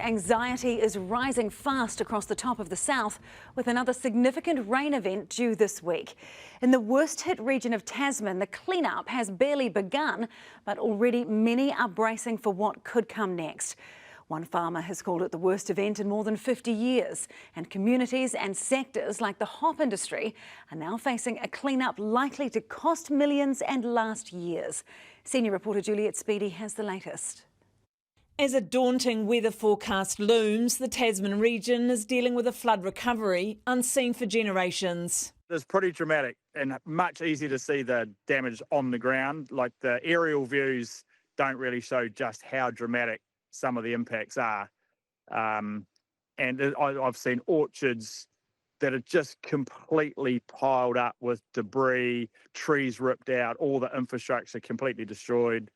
anxiety is rising fast across the top of the south, with another significant rain event due this week. In the worst hit region of Tasman, the clean-up has barely begun, but already many are bracing for what could come next. One farmer has called it the worst event in more than 50 years, and communities and sectors like the hop industry are now facing a clean-up likely to cost millions and last years. Senior reporter Juliet Speedy has the latest. As a daunting weather forecast looms, the Tasman region is dealing with a flood recovery unseen for generations. It's pretty dramatic and much easier to see the damage on the ground. Like, the aerial views don't really show just how dramatic some of the impacts are. And I've seen orchards that are just completely piled up with debris, trees ripped out, all the infrastructure completely destroyed.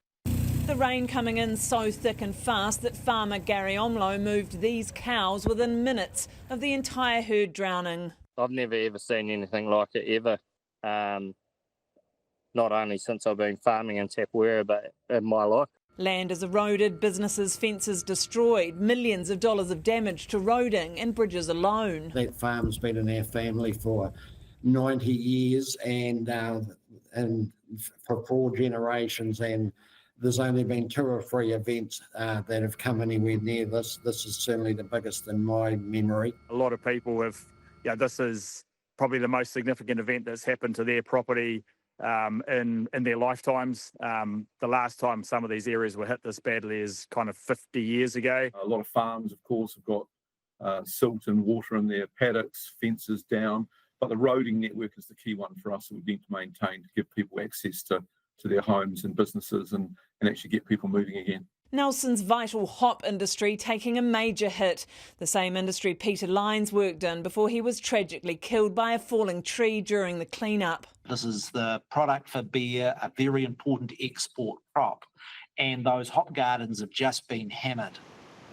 The rain coming in so thick and fast that farmer Gary Omlo moved these cows within minutes of the entire herd drowning. I've never ever seen anything like it ever. Not only since I've been farming in Tapwera, but in my life. Land is eroded, businesses' fences destroyed, millions of dollars of damage to roading and bridges alone. That farm's been in our family for 90 years and for 4 generations, and there's only been 2 or 3 events that have come anywhere near this. This is certainly the biggest in my memory. A lot of people have, this is probably the most significant event that's happened to their property in their lifetimes. The last time some of these areas were hit this badly is kind of 50 years ago. A lot of farms, of course, have got silt and water in their paddocks, fences down, but the roading network is the key one for us that we need to maintain to give people access to their homes and businesses and actually get people moving again. Nelson's vital hop industry taking a major hit. The same industry Peter Lyons worked in before he was tragically killed by a falling tree during the clean-up. This is the product for beer, a very important export crop, and those hop gardens have just been hammered.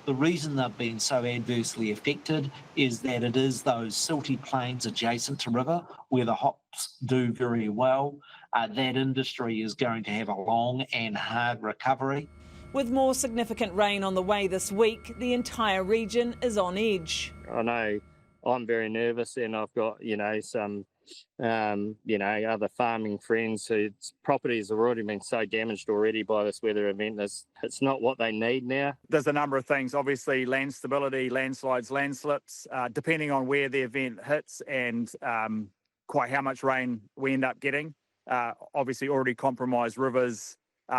The reason they've been so adversely affected is that it is those silty plains adjacent to river where the hops do very well. That industry is going to have a long and hard recovery. With more significant rain on the way this week, the entire region is on edge. I know I'm very nervous, and I've got, some, other farming friends whose properties have already been so damaged already by this weather event. It's not what they need now. There's a number of things, obviously land stability, landslides, landslips, depending on where the event hits and quite how much rain we end up getting. Obviously already compromised rivers,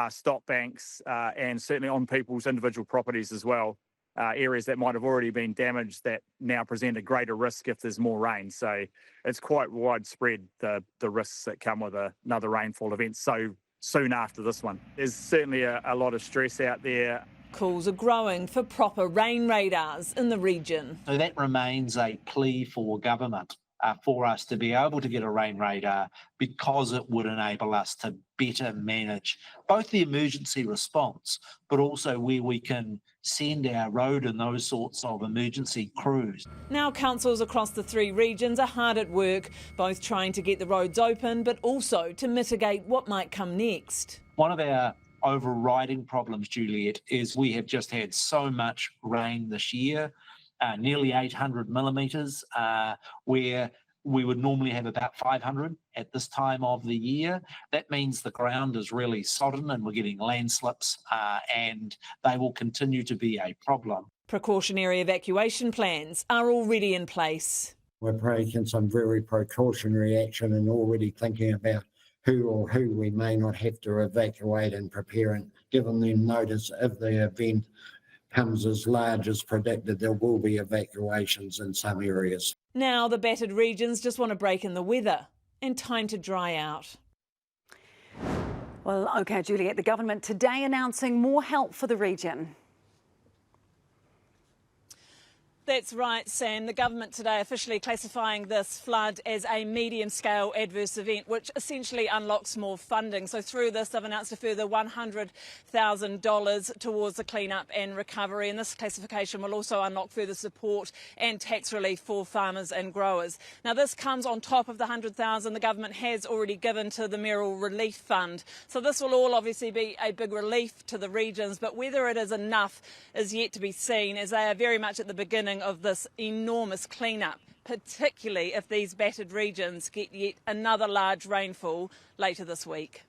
stop banks, and certainly on people's individual properties as well. Areas that might have already been damaged that now present a greater risk if there's more rain. So it's quite widespread, the risks that come with another rainfall event so soon after this one. There's certainly a lot of stress out there. Calls are growing for proper rain radars in the region. So that remains a plea for government for us to be able to get a rain radar, because it would enable us to better manage both the emergency response, but also where we can send our road and those sorts of emergency crews. Now councils across the 3 regions are hard at work, both trying to get the roads open, but also to mitigate what might come next. One of our overriding problems, Juliet, is we have just had so much rain this year. Nearly 800 millimetres, where we would normally have about 500 at this time of the year. That means the ground is really sodden and we're getting landslips, and they will continue to be a problem. Precautionary evacuation plans are already in place. We're taking some very precautionary action and already thinking about who we may not have to evacuate and prepare and giving them notice if the event comes as large as predicted. There will be evacuations in some areas. Now the battered regions just want a break in the weather and time to dry out. Well, OK, Juliet, the government today announcing more help for the region. That's right, Sam. The government today officially classifying this flood as a medium-scale adverse event, which essentially unlocks more funding. So through this, they've announced a further $100,000 towards the clean-up and recovery. And this classification will also unlock further support and tax relief for farmers and growers. Now, this comes on top of the $100,000 the government has already given to the Mayoral Relief Fund. So this will all obviously be a big relief to the regions, but whether it is enough is yet to be seen, as they are very much at the beginning of this enormous clean-up, particularly if these battered regions get yet another large rainfall later this week.